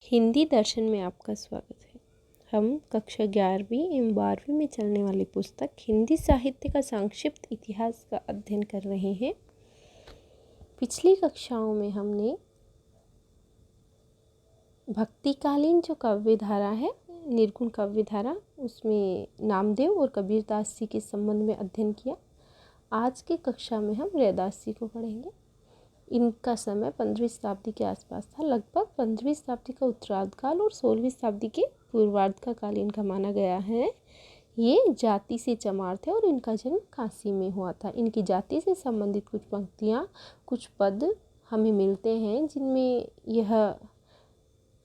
हिंदी दर्शन में आपका स्वागत है। हम कक्षा 11वीं एवं 12वीं में चलने वाली पुस्तक हिंदी साहित्य का संक्षिप्त इतिहास का अध्ययन कर रहे हैं। पिछली कक्षाओं में हमने भक्तिकालीन जो काव्य धारा है, निर्गुण काव्य धारा, उसमें नामदेव और कबीरदास जी के संबंध में अध्ययन किया। आज की कक्षा में हम रैदास जी को पढ़ेंगे। इनका समय 15वीं शताब्दी के आसपास था। लगभग 15वीं शताब्दी का उत्तरार्ध काल और 16वीं शताब्दी के पूर्वार्ध का काल इनका माना गया है। ये जाति से चमार थे और इनका जन्म काशी में हुआ था। इनकी जाति से संबंधित कुछ पंक्तियाँ, कुछ पद हमें मिलते हैं जिनमें यह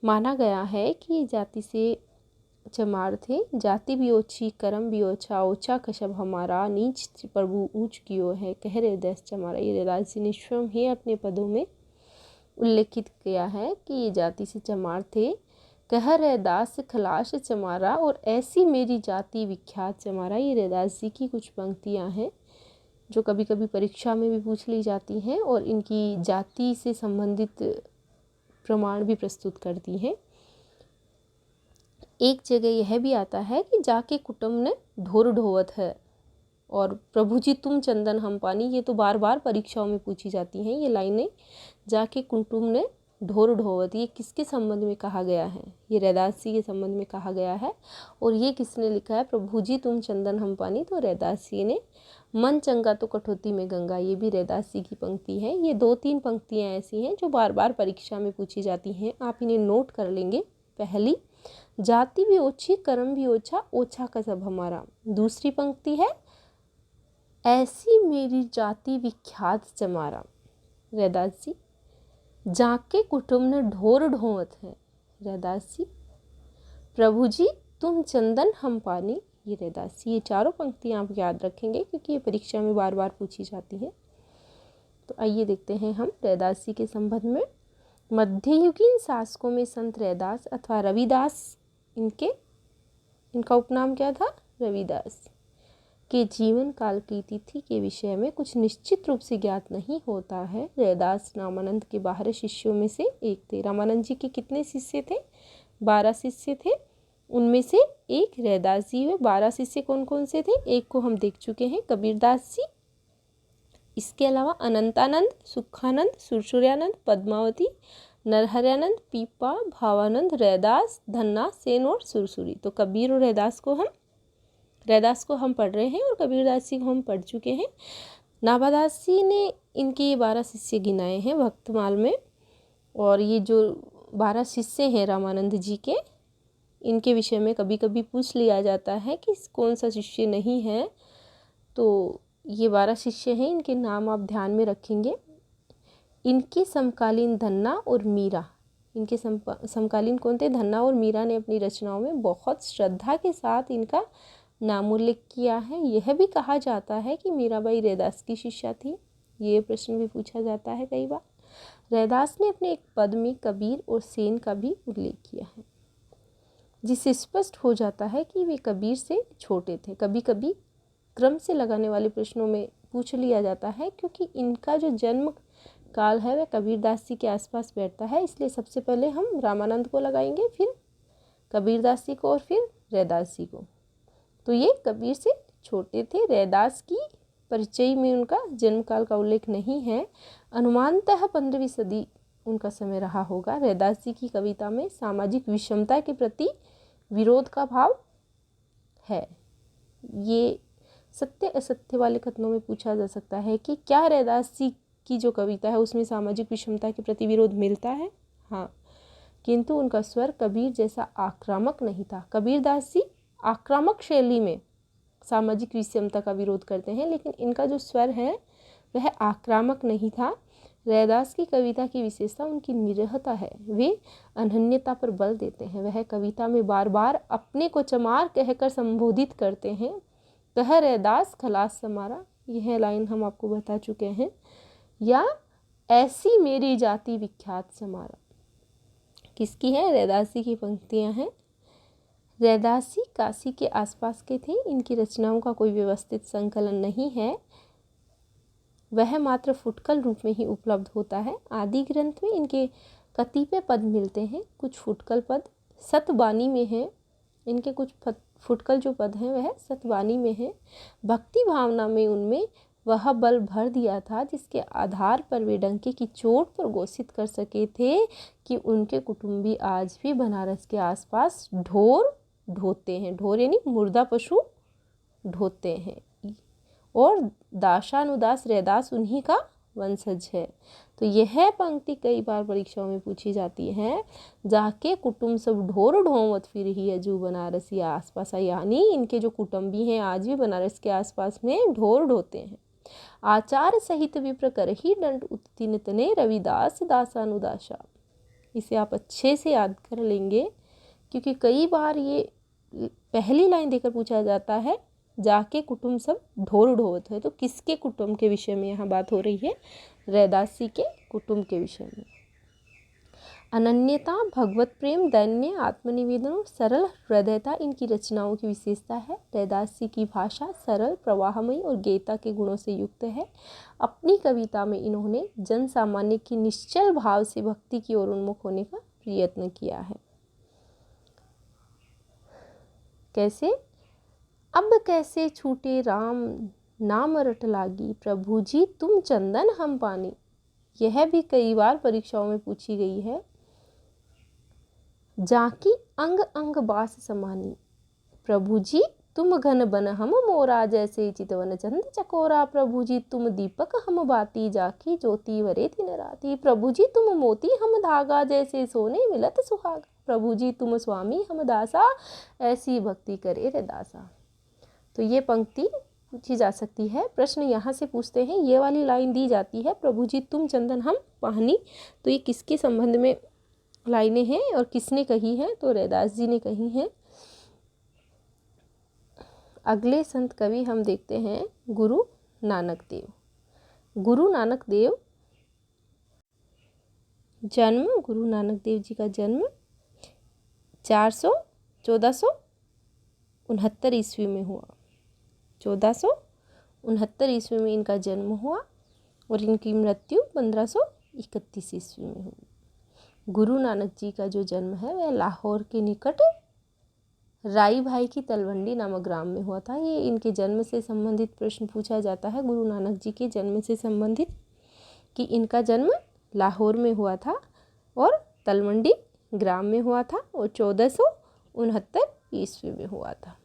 माना गया है कि ये जाति से चमार थे। जाति भी ओछी, कर्म भी ओछा, ओछा कशब हमारा, नीच प्रभु ऊंच कियो है, कह रे देश चमारा। ये रैदास जी ने स्वयं ही अपने पदों में उल्लेखित किया है कि ये जाति से चमार थे। कह रैदास खलाश चमारा और ऐसी मेरी जाति विख्यात चमारा। ये रैदास जी की कुछ पंक्तियां हैं जो कभी कभी परीक्षा में भी पूछ ली जाती हैं और इनकी जाति से संबंधित प्रमाण भी प्रस्तुत करती हैं। एक जगह यह भी आता है कि जाके कुटुम ने ढोर ढोवत है और प्रभु जी तुम चंदन हम पानी। ये तो बार बार परीक्षाओं में पूछी जाती हैं ये लाइनें। जाके कुटुम ने ढोर ढोवत, ये किसके संबंध में कहा गया है? ये रैदास जी के संबंध में कहा गया है। और ये किसने लिखा है? प्रभु जी तुम चंदन हम पानी, तो रैदास जी ने। मन चंगा तो कठौती में गंगा, ये भी रैदास जी की पंक्ति है। ये 2-3 पंक्तियाँ ऐसी हैं जो बार बार परीक्षा में पूछी जाती हैं, आप इन्हें नोट कर लेंगे। पहली, जाति भी ओछी, कर्म भी ओछा, ओछा का सब हमारा। दूसरी पंक्ति है, ऐसी मेरी जाति विख्यात चमारा, रैदास जी। जाके कुटुम ने ढोर ढोवत है, रैदास जी। प्रभु जी तुम चंदन हम पानी, ये रैदास जी। ये चारों पंक्तियां आप याद रखेंगे क्योंकि ये परीक्षा में बार बार पूछी जाती है। तो आइए देखते हैं हम रैदास जी के संबंध में। मध्ययुगीन शासकों में संत रैदास अथवा रविदास, इनका उपनाम क्या था? रविदास, के जीवन काल की तिथि के विषय में कुछ निश्चित रूप से ज्ञात नहीं होता है। रैदास रामानंद के 12 शिष्यों में से एक थे। रामानंद जी के कितने शिष्य थे? 12 शिष्य थे। उनमें से एक रैदास जी हुए। 12 शिष्य कौन कौन से थे? एक को हम देख चुके हैं, कबीरदास जी। इसके अलावा अनंतानंद, सुखानंद, सुरसुर्यानंद, पद्मावती, नरहरयानंद, पीपा, भावानंद, रैदास, धन्ना, सेन और सुरसुरी। तो कबीर और रैदास को हम पढ़ रहे हैं और कबीरदास जी को हम पढ़ चुके हैं। नाभादास जी ने इनके 12 शिष्य गिनाए हैं भक्तमाल में। और ये जो 12 शिष्य हैं रामानंद जी के, इनके विषय में कभी कभी पूछ लिया जाता है कि कौन सा शिष्य नहीं है। तो ये 12 शिष्य हैं, इनके नाम आप ध्यान में रखेंगे। इनके समकालीन धन्ना और मीरा, इनके समकालीन कौन थे? धन्ना और मीरा ने अपनी रचनाओं में बहुत श्रद्धा के साथ इनका नामोल्लेख किया है। यह भी कहा जाता है कि मीराबाई रैदास की शिष्या थी। ये प्रश्न भी पूछा जाता है कई बार। रैदास ने अपने एक पद में कबीर और सेन का भी उल्लेख किया है, जिससे स्पष्ट हो जाता है कि वे कबीर से छोटे थे। कभी कभी क्रम से लगाने वाले प्रश्नों में पूछ लिया जाता है क्योंकि इनका जो जन्म काल है वह कबीरदास जी के आसपास बैठता है। इसलिए सबसे पहले हम रामानंद को लगाएंगे, फिर कबीरदास जी को और फिर रैदास जी को। तो ये कबीर से छोटे थे। रैदास की परिचय में उनका जन्म काल का उल्लेख नहीं है। अनुमानतः 15वीं सदी उनका समय रहा होगा। रैदास जी की कविता में सामाजिक विषमता के प्रति विरोध का भाव है। ये सत्य असत्य वाले कथनों में पूछा जा सकता है कि क्या रैदास जी की जो कविता है उसमें सामाजिक विषमता के प्रति विरोध मिलता है? हाँ, किंतु उनका स्वर कबीर जैसा आक्रामक नहीं था। कबीरदास जी आक्रामक शैली में सामाजिक विषमता का विरोध करते हैं, लेकिन इनका जो स्वर है वह आक्रामक नहीं था। रैदास की कविता की विशेषता उनकी निरहता है। वे अनन्यता पर बल देते हैं। वह कविता में बार बार अपने को चमार कहकर संबोधित करते हैं। कह रैदास खलास समारा, यह लाइन हम आपको बता चुके हैं। या ऐसी मेरी जाति विख्यात समारा, किसकी है? रैदास जी की पंक्तियां हैं। रैदास जी काशी के आसपास के थे। इनकी रचनाओं का कोई व्यवस्थित संकलन नहीं है, वह मात्र फुटकल रूप में ही उपलब्ध होता है। आदि ग्रंथ में इनके कतिपय पद मिलते हैं, कुछ फुटकल पद सतबानी में हैं, इनके कुछ फुटकल जो पद हैं वह सतबानी में हैं। भक्ति भावना में उनमें वह बल भर दिया था जिसके आधार पर वे डंके की चोट पर घोषित कर सके थे कि उनके कुटुंबी आज भी बनारस के आसपास ढोर ढोते हैं। ढोर यानी मुर्दा पशु ढोते हैं, और दासानुदास रैदास उन्हीं का वंशज है। तो यह पंक्ति कई बार परीक्षाओं में पूछी जाती है। जाके कुटुंब सब ढोर ढोवत फिर ही अजू बनारस या आसपास, यानी इनके जो कुटुंबी हैं आज भी बनारस के आसपास में ढोर ढोते हैं। आचार सहित विप्र कर ही दंड उत्तीर्ण तने रविदास दासानुदासा। इसे आप अच्छे से याद कर लेंगे, क्योंकि कई बार ये पहली लाइन देकर पूछा जाता है, जाके कुटुंब सब ढोर ढोवत है। तो किसके कुटुंब के विषय में यहाँ बात हो रही है? रैदास जी के कुटुंब के विषय में। अनन्यता, भगवत प्रेम, दैन्य, आत्मनिवेदन और सरल हृदयता इनकी रचनाओं की विशेषता है। रैदास जी की भाषा सरल, प्रवाहमयी और गीता के गुणों से युक्त है। अपनी कविता में इन्होंने जन सामान्य की निश्चल भाव से भक्ति की ओर उन्मुख होने का प्रयत्न किया है। कैसे? अब कैसे छूटे राम नाम रट लागी, प्रभु जी तुम चंदन हम पानी। यह भी कई बार परीक्षाओं में पूछी गई है। जाकी अंग अंग बास समानी, प्रभु जी तुम घन बन हम मोरा, जैसे चितवन चंद चकोरा। प्रभु जी तुम दीपक हम बाती, जाकी ज्योति वरे दिन राती। प्रभु जी तुम मोती हम धागा, जैसे सोने मिलत सुहागा। प्रभु जी तुम स्वामी हम दासा, ऐसी भक्ति करे रे दासा। तो ये पंक्ति पूछी जा सकती है। प्रश्न यहाँ से पूछते हैं, ये वाली लाइन दी जाती है, प्रभु जी तुम चंदन हम पानी, तो ये किसके संबंध में लाइनें हैं और किसने कही है? तो रैदास जी ने कही हैं। अगले संत कवि हम देखते हैं गुरु नानक देव। गुरु नानक देव जन्म, गुरु नानक देव जी का जन्म 1469 ईस्वी में हुआ। 1469 ईस्वी में इनका जन्म हुआ और इनकी मृत्यु 1531 ईस्वी में हुई। गुरु नानक जी का जो जन्म है वह लाहौर के निकट राई भाई की तलवंडी नामक ग्राम में हुआ था। ये इनके जन्म से संबंधित प्रश्न पूछा जाता है, गुरु नानक जी के जन्म से संबंधित, कि इनका जन्म लाहौर में हुआ था और तलवंडी ग्राम में हुआ था और 1469 ईस्वी में हुआ था।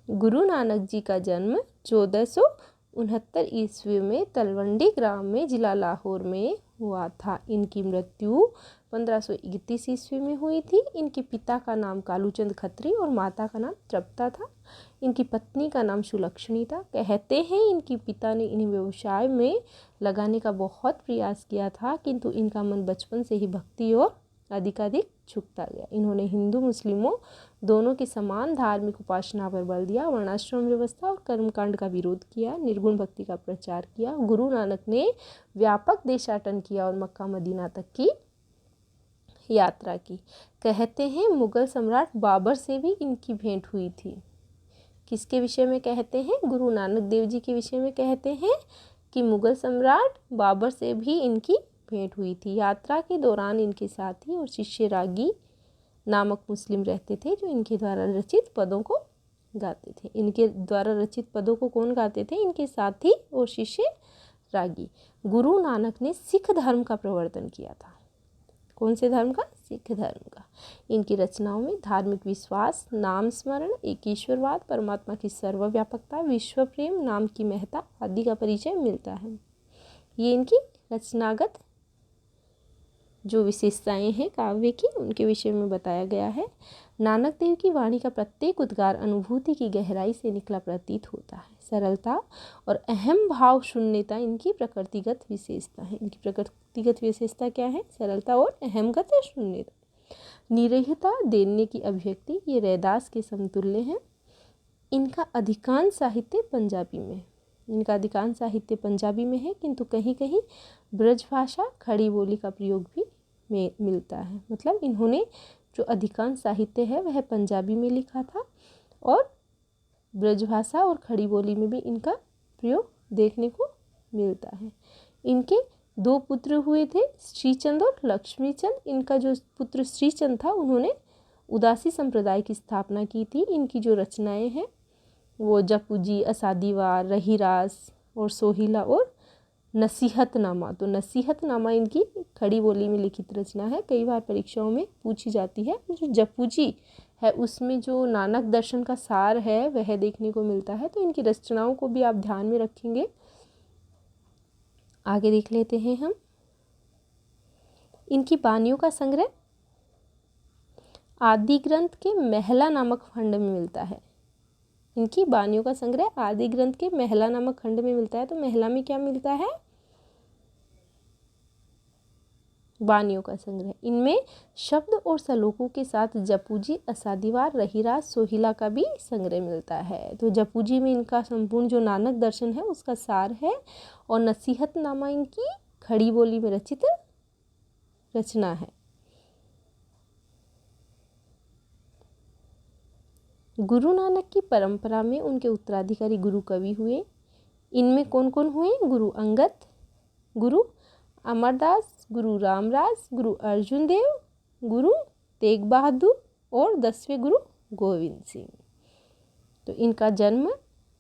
गुरु नानक जी का जन्म 1469 ईस्वी में तलवंडी ग्राम में जिला लाहौर में हुआ था। इनकी मृत्यु 1531 ईस्वी में हुई थी। इनके पिता का नाम कालूचंद खत्री और माता का नाम तृप्ता था। इनकी पत्नी का नाम सुलक्षणी था। कहते हैं इनके पिता ने इन्हें व्यवसाय में लगाने का बहुत प्रयास किया था, किंतु इनका मन बचपन से ही भक्ति और अधिकाधिक झुकता गया। इन्होंने हिंदू मुस्लिमों दोनों की समान धार्मिक उपासना पर बल दिया, वर्णाश्रम व्यवस्था और कर्मकांड का विरोध किया, निर्गुण भक्ति का प्रचार किया। गुरु नानक ने व्यापक देशाटन किया और मक्का मदीना तक की यात्रा की। कहते हैं मुगल सम्राट बाबर से भी इनकी भेंट हुई थी। किसके विषय में कहते हैं? गुरु नानक देव जी के विषय में कहते हैं कि मुगल सम्राट बाबर से भी इनकी भेंट हुई थी। यात्रा के दौरान इनके साथी और शिष्य रागी नामक मुस्लिम रहते थे, जो इनके द्वारा रचित पदों को गाते थे। इनके द्वारा रचित पदों को कौन गाते थे? इनके साथी और शिष्य रागी। गुरु नानक ने सिख धर्म का प्रवर्तन किया था। कौन से धर्म का? सिख धर्म का। इनकी रचनाओं में धार्मिक विश्वास, नाम स्मरण, एकेश्वरवाद, परमात्मा की सर्वव्यापकता, विश्व प्रेम, नाम की महत्ता आदि का परिचय मिलता है। ये इनकी रचनागत जो विशेषताएं हैं काव्य की, उनके विषय में बताया गया है। नानक देव की वाणी का प्रत्येक उद्गार अनुभूति की गहराई से निकला प्रतीत होता है। सरलता और अहम भाव शून्यता इनकी प्रकृतिगत विशेषता है। इनकी प्रकृतिगत विशेषता क्या है? सरलता और अहमगत शून्यता। निरहता, दैन्य की अभिव्यक्ति, ये रैदास के समतुल्य हैं। इनका अधिकांश साहित्य पंजाबी में है। इनका अधिकांश साहित्य पंजाबी में है, किंतु कहीं कहीं ब्रज भाषा, खड़ी बोली का प्रयोग भी मिलता है। मतलब इन्होंने जो अधिकांश साहित्य है वह पंजाबी में लिखा था और ब्रजभाषा और खड़ी बोली में भी इनका प्रयोग देखने को मिलता है। इनके दो पुत्र हुए थे, श्रीचंद और लक्ष्मीचंद। इनका जो पुत्र श्रीचंद था उन्होंने उदासी संप्रदाय की स्थापना की थी। इनकी जो रचनाएं हैं वो जपूजी, असादीवार, रहीरास और सोहिला और नसीहतनामा। तो नसीहतनामा इनकी खड़ी बोली में लिखित रचना है, कई बार परीक्षाओं में पूछी जाती है। जो जपूजी है उसमें जो नानक दर्शन का सार है वह देखने को मिलता है, तो इनकी रचनाओं को भी आप ध्यान में रखेंगे। आगे देख लेते हैं हम। इनकी बानियों का संग्रह आदि ग्रंथ के महला नामक खंड में मिलता है। इनकी बानियों का संग्रह आदि ग्रंथ के महला नामक खंड में मिलता है। तो महला में क्या मिलता है? बानियों का संग्रह। इनमें शब्द और सलोकों के साथ जपूजी, असादीवार, रहीरास, सोहिला का भी संग्रह मिलता है। तो जपूजी में इनका संपूर्ण जो नानक दर्शन है उसका सार है, और नसीहतनामा इनकी खड़ी बोली में रचित रचना है। गुरु नानक की परंपरा में उनके उत्तराधिकारी गुरु कवि हुए। इनमें कौन कौन हुए? गुरु अंगद, गुरु अमरदास, गुरु रामदास, गुरु अर्जुन देव, गुरु तेग बहादुर और 10वें गुरु गोविंद सिंह। तो इनका जन्म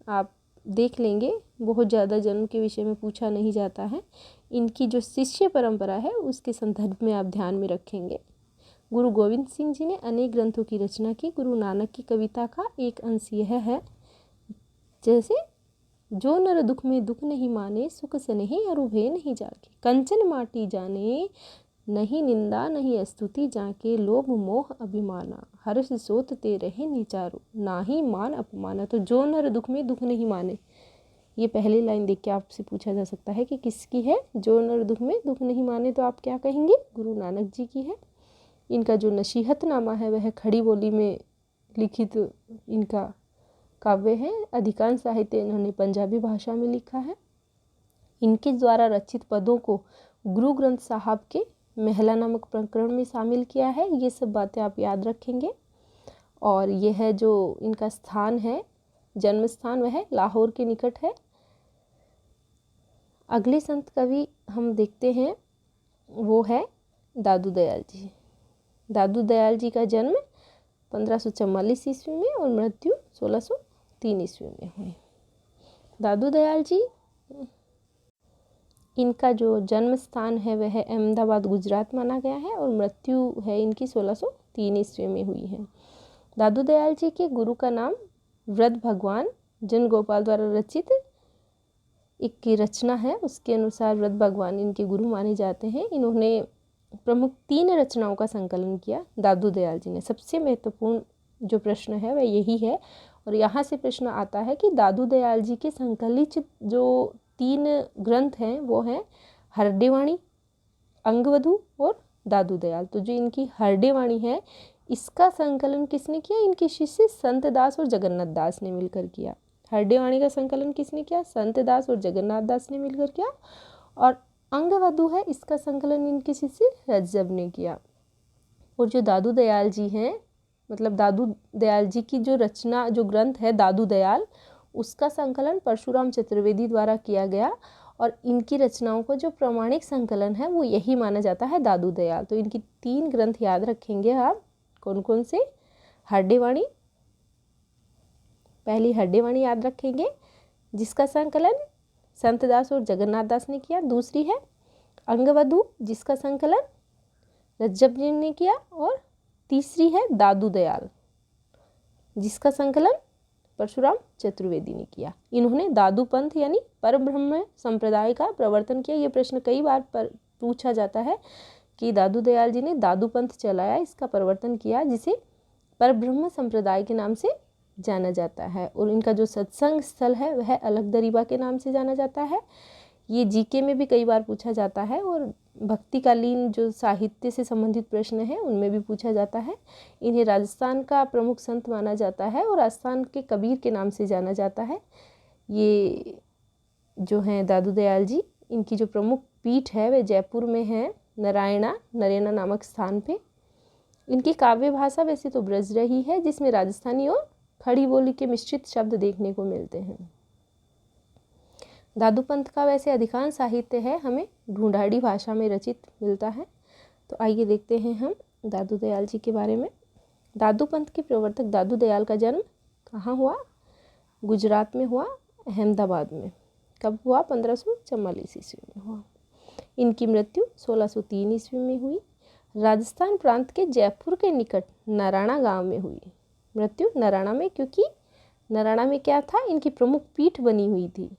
आप देख लेंगे, बहुत ज़्यादा जन्म के विषय में पूछा नहीं जाता है। इनकी जो शिष्य परंपरा है उसके संदर्भ में आप ध्यान में रखेंगे। गुरु गोविंद सिंह जी ने अनेक ग्रंथों की रचना की। गुरु नानक की कविता का एक अंश यह है, जैसे जो नर दुख में दुख नहीं माने, सुख स्नेहि अरु भय नहीं जाके, कंचन माटी जाने, नहीं निंदा नहीं स्तुति जाके, लोभ मोह अभिमाना, हर्ष सोत ते रहे निचारो, नाही मान अपमाना। तो जो नर दुख में दुख नहीं माने, ये पहली लाइन देख के आपसे पूछा जा सकता है कि किसकी है? जो नर दुख में दुख नहीं माने, तो आप क्या कहेंगे? गुरु नानक जी की है। इनका जो नसीहतनामा है वह खड़ी बोली में लिखित इनका काव्य है। अधिकांश साहित्य इन्होंने पंजाबी भाषा में लिखा है। इनके द्वारा रचित पदों को गुरु ग्रंथ साहब के महला नामक प्रकरण में शामिल किया है। ये सब बातें आप याद रखेंगे। और यह जो इनका स्थान है, जन्म स्थान, वह लाहौर के निकट है। अगले संत कवि हम देखते हैं, वो है दादू दयाल जी। दादू दयाल जी का जन्म 1544 ईस्वी में और मृत्यु 1603 ईस्वी में हुई। दादू दयाल जी, इनका जो जन्म स्थान है वह अहमदाबाद गुजरात माना गया है, और मृत्यु है इनकी 1603 ईस्वी में हुई है। दादू दयाल जी के गुरु का नाम वृद्ध भगवान जन गोपाल द्वारा रचित एक की रचना है, उसके अनुसार वृद्ध भगवान इनके गुरु माने जाते हैं। इन्होंने प्रमुख 3 रचनाओं का संकलन किया दादू दयाल जी ने। सबसे महत्वपूर्ण जो प्रश्न है वह यही है, और यहाँ से प्रश्न आता है कि दादू दयाल जी के संकलित जो 3 ग्रंथ हैं वो हैं हरडेवाणी, अंगवधू और दादू दयाल। तो जो इनकी हरडेवाणी है इसका संकलन किसने किया? इनके शिष्य संत दास और जगन्नाथ दास ने मिलकर किया। हरडेवाणी का संकलन किसने किया? संत दास और जगन्नाथ दास ने मिलकर किया। और अंगवधू है, इसका संकलन इनके शिष्य रज्जब ने किया। और जो दादू दयाल जी हैं, मतलब दादू दयाल जी की जो रचना, जो ग्रंथ है दादू दयाल, उसका संकलन परशुराम चतुर्वेदी द्वारा किया गया। और इनकी रचनाओं का जो प्रामाणिक संकलन है वो यही माना जाता है दादू दयाल। तो इनकी 3 ग्रंथ याद रखेंगे आप। कौन कौन से? हरडेवाणी, पहली हरडेवाणी याद रखेंगे जिसका संकलन संत दास और जगन्नाथ दास ने किया। दूसरी है अंगवधू जिसका संकलन रज्जब जी ने किया। और तीसरी है दादू दयाल जिसका संकलन परशुराम चतुर्वेदी ने किया। इन्होंने दादू पंथ यानी परब्रह्म संप्रदाय का प्रवर्तन किया। ये प्रश्न कई बार पूछा जाता है कि दादू दयाल जी ने दादू पंथ चलाया, इसका प्रवर्तन किया, जिसे परब्रह्म संप्रदाय के नाम से जाना जाता है। और इनका जो सत्संग स्थल है वह अलग दरीबा के नाम से जाना जाता है। ये जीके में भी कई बार पूछा जाता है, और भक्तिकालीन जो साहित्य से संबंधित प्रश्न हैं उनमें भी पूछा जाता है। इन्हें राजस्थान का प्रमुख संत माना जाता है और राजस्थान के कबीर के नाम से जाना जाता है। ये जो हैं दादू दयाल जी, इनकी जो प्रमुख पीठ है वह जयपुर में है, नरेना नामक स्थान पे। इनकी काव्य भाषा वैसे तो ब्रज रही है, जिसमें राजस्थानी और खड़ी बोली के मिश्रित शब्द देखने को मिलते हैं। दादू पंथ का वैसे अधिकांश साहित्य है हमें ढूंढाड़ी भाषा में रचित मिलता है। तो आइए देखते हैं हम दादू दयाल जी के बारे में। दादू पंथ के प्रवर्तक दादू दयाल का जन्म कहाँ हुआ? गुजरात में हुआ, अहमदाबाद में। कब हुआ? 1544 ईस्वी में हुआ। इनकी मृत्यु 1603 ईस्वी में हुई। राजस्थान प्रांत के जयपुर के निकट नराणा गांव में हुई। मृत्यु नराणा में, क्योंकि नराणा में क्या था? इनकी प्रमुख पीठ बनी हुई थी।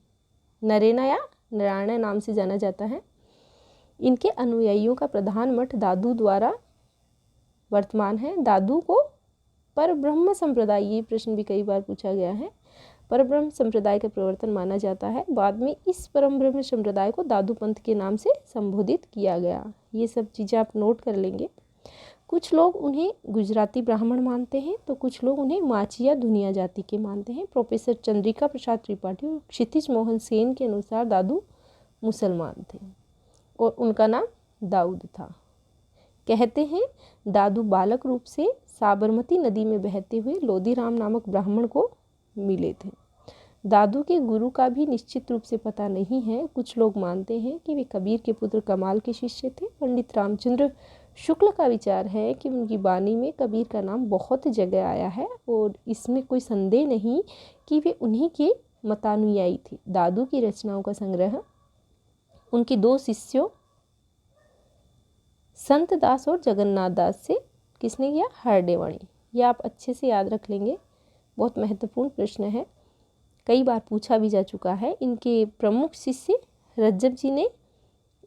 नरेना या नारायण नाम से जाना जाता है। इनके अनुयायियों का प्रधान मठ दादू द्वारा वर्तमान है। दादू को परब्रह्म संप्रदाय, ये प्रश्न भी कई बार पूछा गया है, परब्रह्म संप्रदाय का प्रवर्तन माना जाता है। बाद में इस परब्रह्म संप्रदाय को दादू पंथ के नाम से संबोधित किया गया। ये सब चीज़ें आप नोट कर लेंगे। कुछ लोग उन्हें गुजराती ब्राह्मण मानते हैं तो कुछ लोग उन्हें माचिया दुनिया जाति के मानते हैं। प्रोफेसर चंद्रिका प्रसाद त्रिपाठी और क्षितिज मोहन सेन के अनुसार दादू मुसलमान थे और उनका नाम दाऊद था। कहते हैं दादू बालक रूप से साबरमती नदी में बहते हुए लोधीराम नामक ब्राह्मण को मिले थे। दादू के गुरु का भी निश्चित रूप से पता नहीं है। कुछ लोग मानते हैं कि वे कबीर के पुत्र कमाल के शिष्य थे। पंडित रामचंद्र शुक्ल का विचार है कि उनकी वाणी में कबीर का नाम बहुत जगह आया है और इसमें कोई संदेह नहीं कि वे उन्हीं के मतानुयायी थे। दादू की रचनाओं का संग्रह उनके दो शिष्यों संत दास और जगन्नाथ दास से किसने किया? हरडेवाणी। ये आप अच्छे से याद रख लेंगे, बहुत महत्वपूर्ण प्रश्न है, कई बार पूछा भी जा चुका है। इनके प्रमुख शिष्य रज्जब जी ने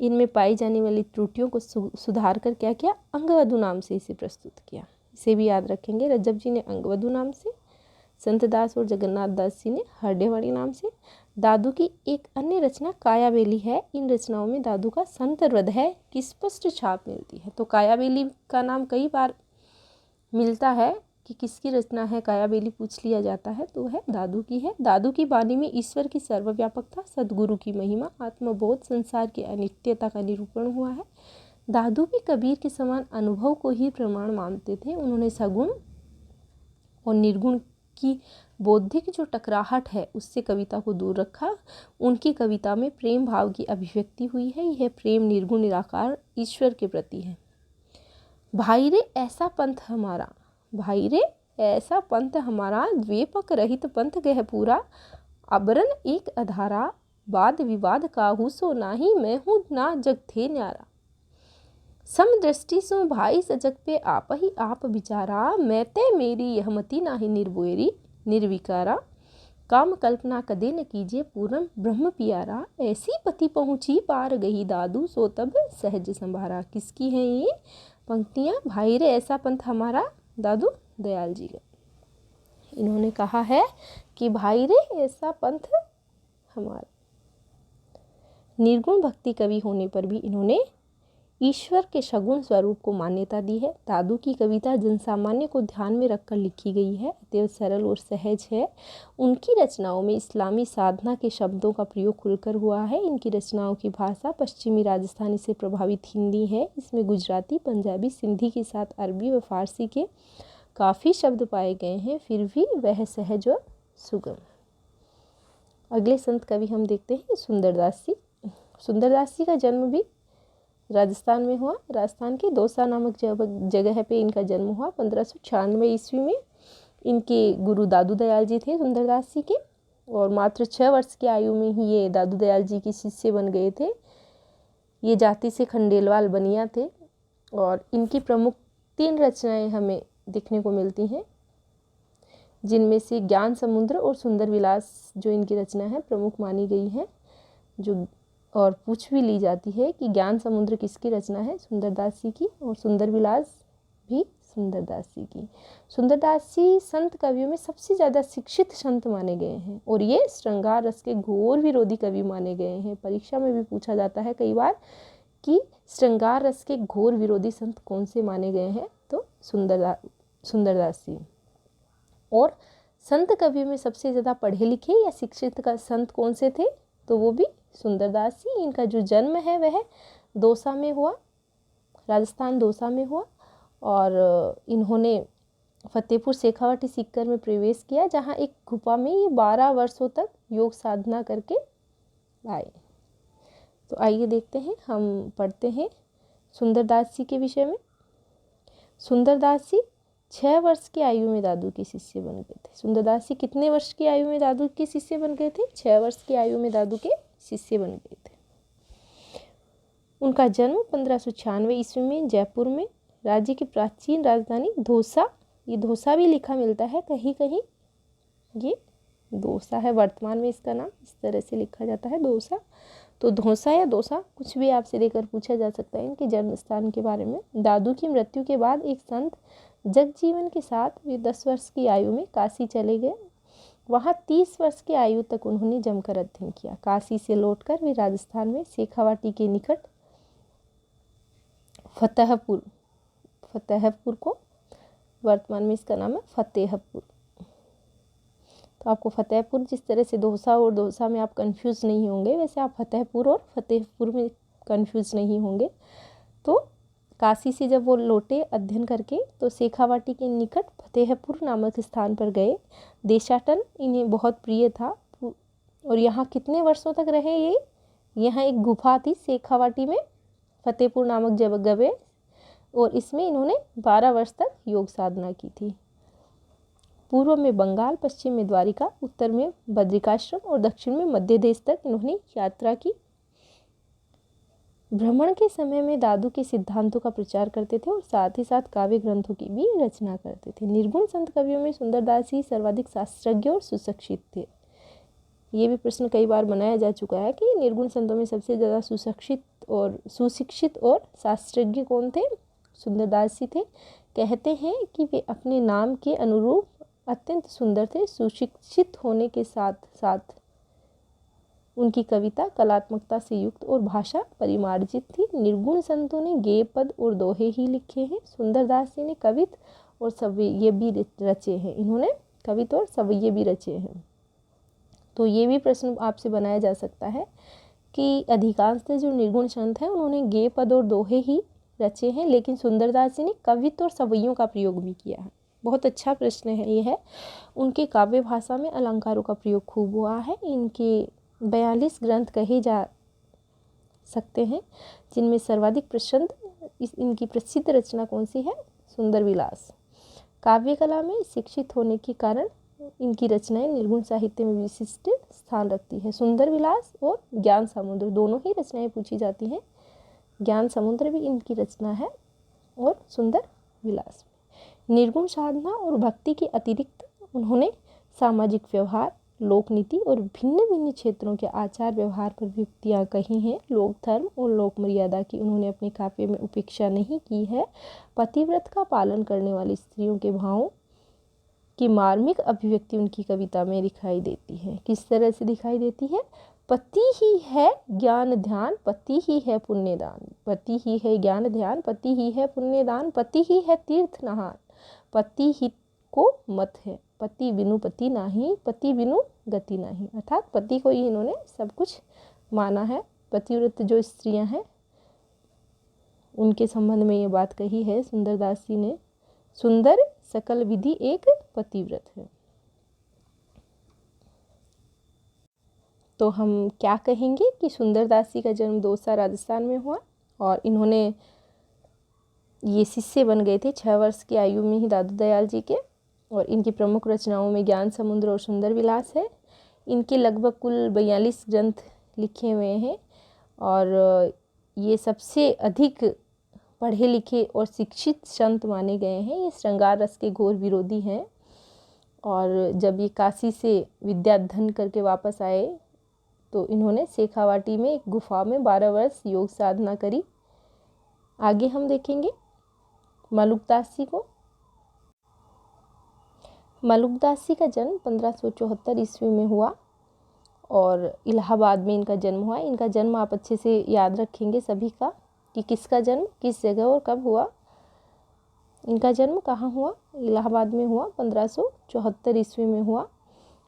इनमें पाई जाने वाली त्रुटियों को सुधार कर क्या किया? अंगवधु नाम से इसे प्रस्तुत किया। इसे भी याद रखेंगे, रज्जब जी ने अंगवधु नाम से, संत दास और जगन्नाथ दास जी ने हरडेवाणी नाम से। दादू की एक अन्य रचना कायाबेली है। इन रचनाओं में दादू का संत हृदय की स्पष्ट छाप मिलती है। तो कायाबेली का नाम कई बार मिलता है कि किसकी रचना है, कायाबेली पूछ लिया जाता है तो वह दादू की है। दादू की वाणी में ईश्वर की सर्वव्यापकता, सद्गुरु की महिमा, आत्मबोध, संसार की अनित्यता का निरूपण हुआ है। दादू भी कबीर के समान अनुभव को ही प्रमाण मानते थे। उन्होंने सगुण और निर्गुण की बौद्धिक जो टकराहट है उससे कविता को दूर रखा। उनकी कविता में प्रेम भाव की अभिव्यक्ति हुई है। यह प्रेम निर्गुण निराकार ईश्वर के प्रति है। भाई रे ऐसा पंथ हमारा, भाई रे ऐसा पंथ हमारा, द्वेपक रहित पंथ गह पूरा, अबरन एक अधारा, वाद विवाद काहू सो नाही, मैं हूँ ना जग थे न्यारा। समदृष्टि सो भाई सजग पे आप ही आप विचारा, मैं ते मेरी यह मति नाही निर्बोरी निर्विकारा, काम कल्पना कदे न कीजिए पूर्ण ब्रह्म पियारा, ऐसी पति पहुँची पार गही दादू सो तब सहज संभारा। किसकी हैं ये पंक्तियाँ? भाई रे ऐसा पंथ हमारा, दादू दयाल जी का। इन्होंने कहा है कि भाई रे ऐसा पंथ हमारा। निर्गुण भक्ति कवि होने पर भी इन्होंने ईश्वर के सगुण स्वरूप को मान्यता दी है। दादू की कविता जनसामान्य को ध्यान में रखकर लिखी गई है, अतएव सरल और सहज है। उनकी रचनाओं में इस्लामी साधना के शब्दों का प्रयोग खुलकर हुआ है। इनकी रचनाओं की भाषा पश्चिमी राजस्थानी से प्रभावित हिंदी है। इसमें गुजराती, पंजाबी, सिंधी के साथ अरबी व फारसी के काफ़ी शब्द पाए गए हैं, फिर भी वह सहज और सुगम। अगले संत कवि हम देखते हैं सुंदरदास जी। सुंदरदास जी का जन्म भी राजस्थान में हुआ। राजस्थान के दौसा नामक जगह पे इनका जन्म हुआ 1596 ईस्वी में। इनके गुरु दादू दयाल जी थे सुंदरदास जी के, और मात्र 6 वर्ष की आयु में ही ये दादू दयाल जी के शिष्य बन गए थे। ये जाति से खंडेलवाल बनिया थे और इनकी प्रमुख 3 रचनाएं हमें देखने को मिलती हैं, जिनमें से ज्ञान समुद्र और सुंदर विलास जो इनकी रचना है प्रमुख मानी गई है। जो और पूछ भी ली जाती है कि ज्ञान समुद्र किसकी रचना है? सुंदरदास जी की, और सुंदर विलास भी सुंदरदास जी की। सुंदरदास जी संत कवियों में सबसे ज़्यादा शिक्षित संत माने गए हैं और ये श्रृंगार रस के घोर विरोधी कवि माने गए हैं। परीक्षा में भी पूछा जाता है कई बार कि श्रृंगार रस के घोर विरोधी संत कौन से माने गए हैं, तो सुंदरदास जी। और संत कवियों में सबसे ज़्यादा पढ़े लिखे या शिक्षित का संत कौन से थे, तो वो भी सुंदरदास जी। इनका जो जन्म है वह दौसा में हुआ, राजस्थान दौसा में हुआ, और इन्होंने फतेहपुर शेखावाटी सीकर में प्रवेश किया, जहाँ एक गुफा में ये 12 वर्षों तक योग साधना करके आए। तो आइए देखते हैं, हम पढ़ते हैं सुंदरदास जी के विषय में। सुंदरदास जी 6 वर्ष की आयु में दादू के शिष्य बन गए थे। सुंदरदास जी कितने वर्ष की आयु में दादू के शिष्य बन गए थे? 6 वर्ष की आयु में दादू के शिष्य बन गए थे। उनका जन्म 1596 ईस्वी में जयपुर में, राज्य की प्राचीन राजधानी धौसा, ये धौसा भी लिखा मिलता है कहीं कहीं, ये दौसा है वर्तमान में इसका नाम, इस तरह से लिखा जाता है दौसा। तो धौसा या दौसा कुछ भी आपसे लेकर पूछा जा सकता है इनके जन्म स्थान के बारे में। दादू की मृत्यु के बाद एक संत जगजीवन के साथ वे 10 वर्ष की आयु में काशी चले गए। वहाँ 30 वर्ष की आयु तक उन्होंने जमकर अध्ययन किया। काशी से लौटकर वे राजस्थान में शेखावाटी के निकट फतेहपुर को, वर्तमान में इसका नाम है फतेहपुर। तो आपको फतेहपुर, जिस तरह से दौसा और दौसा में आप कंफ्यूज नहीं होंगे, वैसे आप फतेहपुर और फतेहपुर में कंफ्यूज नहीं होंगे। तो काशी से जब वो लौटे अध्ययन करके, तो शेखावाटी के निकट फतेहपुर नामक स्थान पर गए। देशाटन इन्हें बहुत प्रिय था और यहाँ कितने वर्षों तक रहे ये? यहाँ एक गुफा थी शेखावाटी में, फतेहपुर नामक जगह में, और इसमें इन्होंने 12 वर्ष तक योग साधना की थी। पूर्व में बंगाल, पश्चिम में द्वारिका, उत्तर में बद्रिकाश्रम और दक्षिण में मध्य देश तक इन्होंने यात्रा की। भ्रमण के समय में दादू के सिद्धांतों का प्रचार करते थे और साथ ही साथ काव्य ग्रंथों की भी रचना करते थे। निर्गुण संत कवियों में सुंदरदास जी सर्वाधिक शास्त्रज्ञ और सुशिक्षित थे। ये भी प्रश्न कई बार बनाया जा चुका है कि निर्गुण संतों में सबसे ज़्यादा सुशिक्षित और शास्त्रज्ञ कौन थे? सुंदरदास जी थे। कहते हैं कि वे अपने नाम के अनुरूप अत्यंत सुंदर थे। सुशिक्षित होने के साथ साथ उनकी कविता कलात्मकता से युक्त और भाषा परिमार्जित थी। निर्गुण संतों ने गेय पद और दोहे ही लिखे हैं। सुंदरदास जी ने कवित और सवैये भी रचे हैं। इन्होंने कवित और सवैये भी रचे हैं। तो ये भी प्रश्न आपसे बनाया जा सकता है कि अधिकांश जो निर्गुण संत हैं उन्होंने गेय पद और दोहे ही रचे हैं, लेकिन सुंदरदास जी ने कवित और सवैयों का प्रयोग भी किया है। बहुत अच्छा प्रश्न है ये है। उनके काव्य भाषा में अलंकारों का प्रयोग खूब हुआ है। इनके 42 ग्रंथ कहे जा सकते हैं, जिनमें सर्वाधिक प्रसिद्ध इनकी प्रसिद्ध रचना कौन सी है? सुंदर विलास। काव्य कला में शिक्षित होने के कारण इनकी रचनाएं निर्गुण साहित्य में विशिष्ट स्थान रखती है। सुंदर विलास और ज्ञान समुद्र दोनों ही रचनाएं पूछी जाती हैं। ज्ञान समुद्र भी इनकी रचना है और सुंदर विलास। निर्गुण साधना और भक्ति के अतिरिक्त उन्होंने सामाजिक व्यवहार, लोक नीति और भिन्न भिन्न क्षेत्रों के आचार व्यवहार पर भी उक्तियाँ कही हैं। लोक धर्म और लोक मर्यादा की उन्होंने अपने काव्य में उपेक्षा नहीं की है। पतिव्रत का पालन करने वाली स्त्रियों के भावों की मार्मिक अभिव्यक्ति उनकी कविता में दिखाई देती है। किस तरह से दिखाई देती है? पति ही है ज्ञान ध्यान, पति ही है पुण्यदान, पति ही है ज्ञान ध्यान, पति ही है पुण्यदान, पति ही है तीर्थ नहान, पति ही को मत है, पति बिनु पति नाही, पति बिनु गति नाही। अर्थात पति को ही इन्होंने सब कुछ माना है। पतिव्रत जो स्त्रियां हैं उनके संबंध में ये बात कही है सुंदरदास जी ने। सुंदर सकल विधि एक पतिव्रत है। तो हम क्या कहेंगे कि सुंदरदास जी का जन्म दौसा राजस्थान में हुआ और इन्होंने ये शिष्य बन गए थे 6 वर्ष की आयु में ही दादू दयाल जी के। और इनकी प्रमुख रचनाओं में ज्ञान समुद्र और सुंदर विलास है। इनके लगभग कुल 42 ग्रंथ लिखे हुए हैं और ये सबसे अधिक पढ़े लिखे और शिक्षित संत माने गए हैं। ये श्रृंगार रस के घोर विरोधी हैं और जब ये काशी से विद्याध्ययन करके वापस आए तो इन्होंने शेखावाटी में एक गुफा में 12 वर्ष योग साधना करी। आगे हम देखेंगे मलुकदास जी को। मलुकदास जी का जन्म 1574 ईस्वी में हुआ और इलाहाबाद में इनका जन्म हुआ। इनका जन्म आप अच्छे से याद रखेंगे सभी का कि किसका जन्म किस जगह और कब हुआ। इनका जन्म कहाँ हुआ? इलाहाबाद में हुआ, 1574 ईस्वी में हुआ।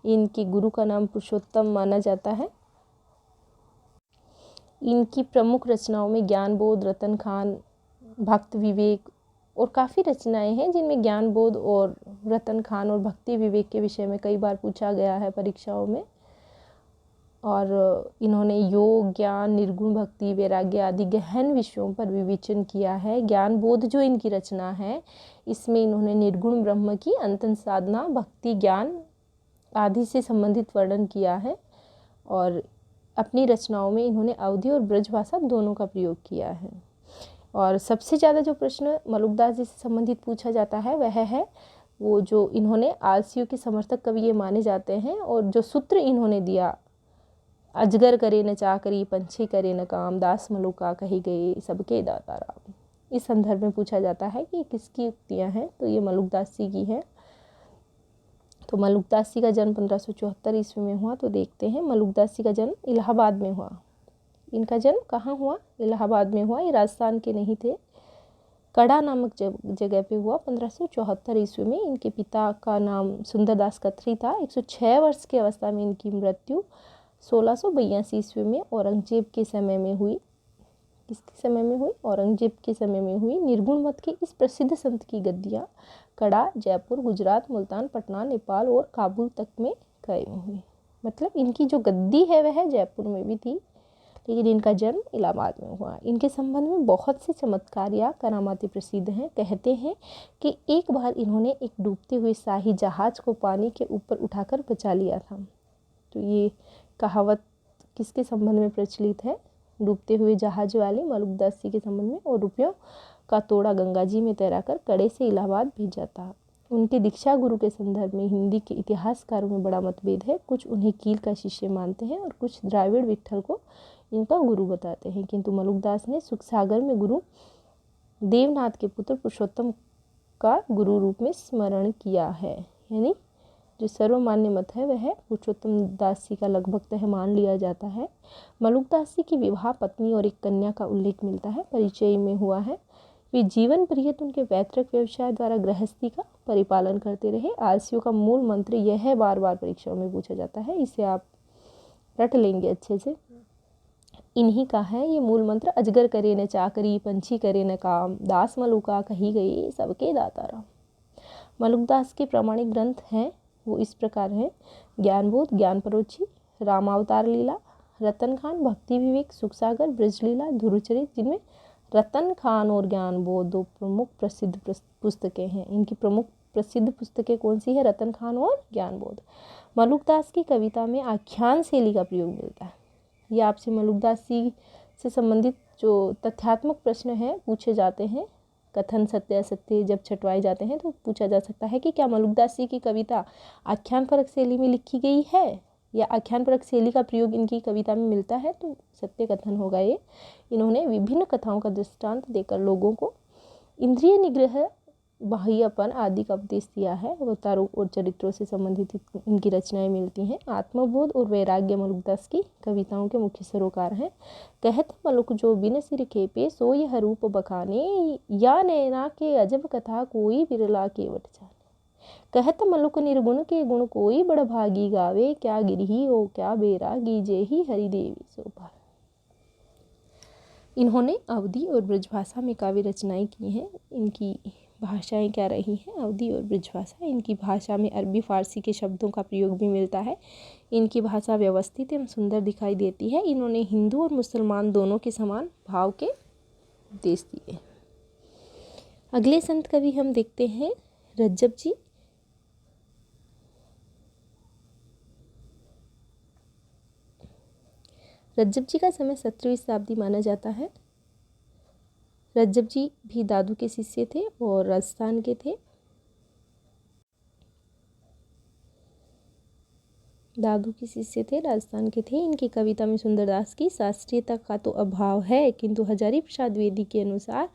इनके गुरु का नाम पुरुषोत्तम माना जाता है। इनकी प्रमुख रचनाओं में ज्ञान बोध, रतन खान, भक्त विवेक और काफ़ी रचनाएं हैं जिनमें ज्ञान बोध और रतन खान और भक्ति विवेक के विषय में कई बार पूछा गया है परीक्षाओं में। और इन्होंने योग, ज्ञान, निर्गुण भक्ति, वैराग्य आदि गहन विषयों पर विवेचन किया है। ज्ञान बोध जो इनकी रचना है, इसमें इन्होंने निर्गुण ब्रह्म की अंतन साधना, भक्ति, ज्ञान आदि से संबंधित वर्णन किया है। और अपनी रचनाओं में इन्होंने अवधी और ब्रज भाषा दोनों का प्रयोग किया है। और सबसे ज़्यादा जो प्रश्न मलुकदास जी से संबंधित पूछा जाता है वह है वो जो इन्होंने आलसियों के समर्थक कवि ये माने जाते हैं, और जो सूत्र इन्होंने दिया, अजगर करे न चाकरी, पंछी करे न काम, दास मलुका कही गए सबके दाता राम। इस संदर्भ में पूछा जाता है कि किसकी उक्तियाँ हैं, तो ये मलुकदास जी की है। तो मलुकदास जी का जन्म 1574 ईस्वी में हुआ। तो देखते हैं, मलुकदास जी का जन्म इलाहाबाद में हुआ। इनका जन्म कहाँ हुआ? इलाहाबाद में हुआ। ये राजस्थान के नहीं थे, कड़ा नामक जगह पे हुआ 1574 ईस्वी में। इनके पिता का नाम सुंदरदास खत्री था। 106 वर्ष की अवस्था में इनकी मृत्यु 1682 ईस्वी में औरंगजेब के समय में हुई। किसके समय में हुई? औरंगजेब के समय में हुई। निर्गुण मत के इस प्रसिद्ध संत की गद्दियाँ कड़ा, जयपुर, गुजरात, मुल्तान, पटना, नेपाल और काबुल तक में कायम हुई। मतलब इनकी जो गद्दी है वह जयपुर में भी थी, लेकिन इनका जन्म इलाहाबाद में हुआ। इनके संबंध में बहुत से चमत्कार या करामातें प्रसिद्ध हैं। कहते हैं कि एक बार इन्होंने एक डूबते हुए शाही जहाज को पानी के ऊपर उठाकर बचा लिया था। तो ये कहावत किसके संबंध में प्रचलित है? डूबते हुए जहाज वाले मलुकदास जी के संबंध में। और रुपयों का तोड़ा गंगा जी में तैराकर कड़े से इलाहाबाद भेजा था। उनके दीक्षा गुरु के संदर्भ में हिंदी के इतिहासकारों में बड़ा मतभेद है। कुछ उन्हें कील का शिष्य मानते हैं और कुछ द्राविड़ विट्ठल को इनका गुरु बताते हैं, किंतु मलुकदास ने सुखसागर में गुरु देवनाथ के पुत्र पुरुषोत्तम का गुरु रूप में स्मरण किया है। यानी जो सर्वमान्य मत है वह पुरुषोत्तम दास जी का लगभग तय मान लिया जाता है। मलुकदास जी की विवाह पत्नी और एक कन्या का उल्लेख मिलता है, परिचय में हुआ है। वे जीवन पर्यंत उनके पैतृक व्यवसाय द्वारा गृहस्थी का परिपालन करते रहे। आलसियों का मूल मंत्र यह है, बार बार परीक्षाओं में पूछा जाता है, इसे आप रट लेंगे अच्छे से। इन्हीं का है ये मूल मंत्र, अजगर करे न चाकरी, पंछी करे न काम, दास मलुका कही गई सबके दाता राम। मलुकदास के प्रामाणिक ग्रंथ हैं वो इस प्रकार हैं: ज्ञानबोध, ज्ञान परोची, रामावतार लीला, रतन खान, भक्ति विवेक, सुखसागर, ब्रजलीला, ध्रुवचरित, जिनमें रतन खान और ज्ञानबोध दो प्रमुख प्रसिद्ध पुस्तकें हैं। इनकी प्रमुख प्रसिद्ध पुस्तकें कौन सी है? रतन खान और ज्ञानबोध। मलुकदास की कविता में आख्यान शैली का प्रयोग मिलता है। ये आपसे मलुकदास जी से संबंधित जो तथ्यात्मक प्रश्न हैं पूछे जाते हैं, कथन सत्य असत्य जब छटवाए जाते हैं तो पूछा जा सकता है कि क्या मलुकदास जी की कविता आख्यान परक शैली में लिखी गई है या आख्यान परक शैली का प्रयोग इनकी कविता में मिलता है? तो सत्य कथन होगा ये। इन्होंने विभिन्न कथाओं का दृष्टांत देकर लोगों को इंद्रिय निग्रह, बाह्यपन आदि का उपदेश दिया है। अवतारों और चरित्रों से संबंधित इनकी रचनाएं मिलती हैं। आत्मबोध और वैराग्य मलुकदास की कविताओं के मुख्य सरोकार हैं। कहत मलुक जो बिन सिर खेपे, सो यह रूप बखाने, या नैना के अजब कथा कोई बिरला केवट जाने। कहत मलुक निर्गुण के गुण कोई बड़ भागी गावे, क्या गिरही हो क्या बैरागी, जे ही हरिदेवी सो पावे। इन्होंने अवधी और ब्रजभाषा में काव्य रचनाएं की हैं। इनकी भाषाएं क्या रही हैं? अवधी और ब्रजभाषा। इनकी भाषा में अरबी फारसी के शब्दों का प्रयोग भी मिलता है। इनकी भाषा व्यवस्थित एवं सुंदर दिखाई देती है। इन्होंने हिंदू और मुसलमान दोनों के समान भाव के उपदेश दिए। अगले संत कवि हम देखते हैं रज्जब जी। रज्जब जी का समय 17वीं शताब्दी माना जाता है। रज्जब जी भी दादू के शिष्य थे और राजस्थान के थे। दादू के शिष्य थे, राजस्थान के थे। इनकी कविता में सुंदरदास की शास्त्रीयता का तो अभाव है, किंतु हजारी प्रसाद द्विवेदी के अनुसार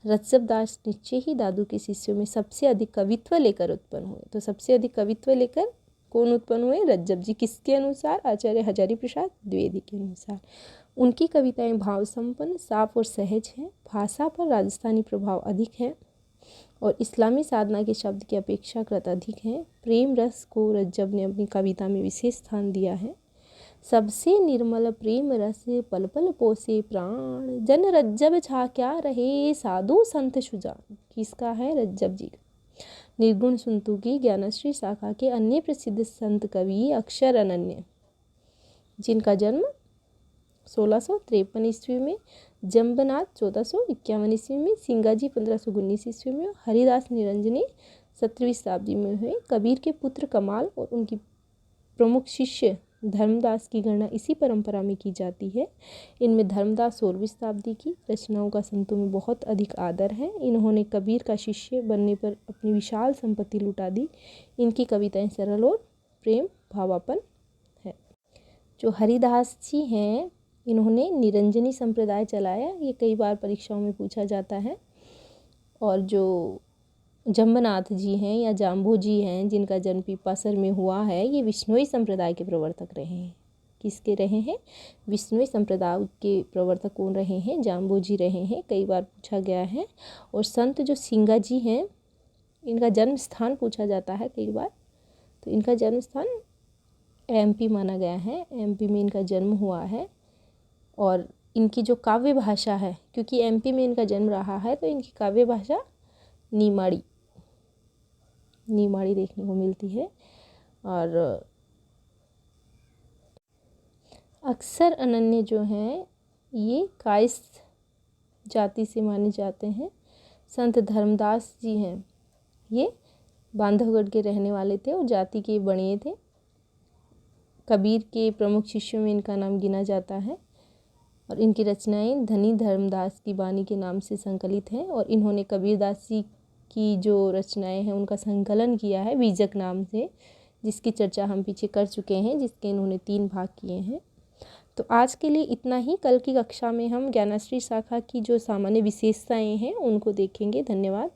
रज्जब दास निश्चय ही दादू के शिष्यों में सबसे अधिक कवित्व लेकर उत्पन्न हुए। तो सबसे अधिक कवित्व लेकर कौन उत्पन्न हुए? रज्जब जी। किसके अनुसार? आचार्य हजारी प्रसाद द्विवेदी के अनुसार। उनकी कविताएं भाव संपन्न, साफ और सहज हैं। भाषा पर राजस्थानी प्रभाव अधिक है और इस्लामी साधना के शब्द की अपेक्षाकृत अधिक हैं। प्रेम रस को रज्जब ने अपनी कविता में विशेष स्थान दिया है। सबसे निर्मल प्रेम रस पल पल पोसे प्राण, जन रज्जब छा क्या रहे साधु संत सुजान। किसका है? रज्जब जी का। निर्गुण संतु की ज्ञानश्री शाखा के अन्य प्रसिद्ध संत कवि अक्षर अनन्य जिनका जन्म 1653 ईस्वी में, जम्बनाथ 1451 ईस्वी में, सिंगाजी 1519 ईस्वी में, हरिदास निरंजनी 17वीं शताब्दी में हुए। कबीर के पुत्र कमाल और उनकी प्रमुख शिष्य धर्मदास की गणना इसी परंपरा में की जाती है। इनमें धर्मदास 16वीं शताब्दी की रचनाओं का संतों में बहुत अधिक आदर है। इन्होंने कबीर का शिष्य बनने पर अपनी विशाल संपत्ति लुटा दी। इनकी कविताएं सरल और प्रेम भावापन है। जो हरिदास जी हैं, इन्होंने निरंजनी संप्रदाय चलाया, ये कई बार परीक्षाओं में पूछा जाता है। और जो जम्बनाथ जी हैं या जाम्बो जी हैं, जिनका जन्म पीपासर में हुआ है, ये विष्णुई संप्रदाय के प्रवर्तक रहे हैं। किसके रहे हैं? विष्णुई संप्रदाय के प्रवर्तक कौन रहे हैं? जाम्बो जी रहे हैं, कई बार पूछा गया है। और संत जो सिंगा जी हैं, इनका जन्म स्थान पूछा जाता है कई बार, तो इनका जन्म स्थान एमपी माना गया है, एमपी में इनका जन्म हुआ है। और इनकी जो काव्य भाषा है, क्योंकि एमपी में इनका जन्म रहा है, तो इनकी काव्य भाषा नीमाड़ी देखने को मिलती है। और अक्सर अनन्य जो हैं, ये कायस्थ जाति से माने जाते हैं। संत धर्मदास जी हैं, ये बांधवगढ़ के रहने वाले थे और जाति के बणिए थे। कबीर के प्रमुख शिष्यों में इनका नाम गिना जाता है और इनकी रचनाएं धनी धर्मदास की बानी के नाम से संकलित हैं। और इन्होंने कबीरदास जी की जो रचनाएं हैं उनका संकलन किया है बीजक नाम से, जिसकी चर्चा हम पीछे कर चुके हैं, जिसके इन्होंने 3 भाग किए हैं। तो आज के लिए इतना ही। कल की कक्षा में हम ज्ञानाश्री शाखा की जो सामान्य विशेषताएं हैं उनको देखेंगे। धन्यवाद।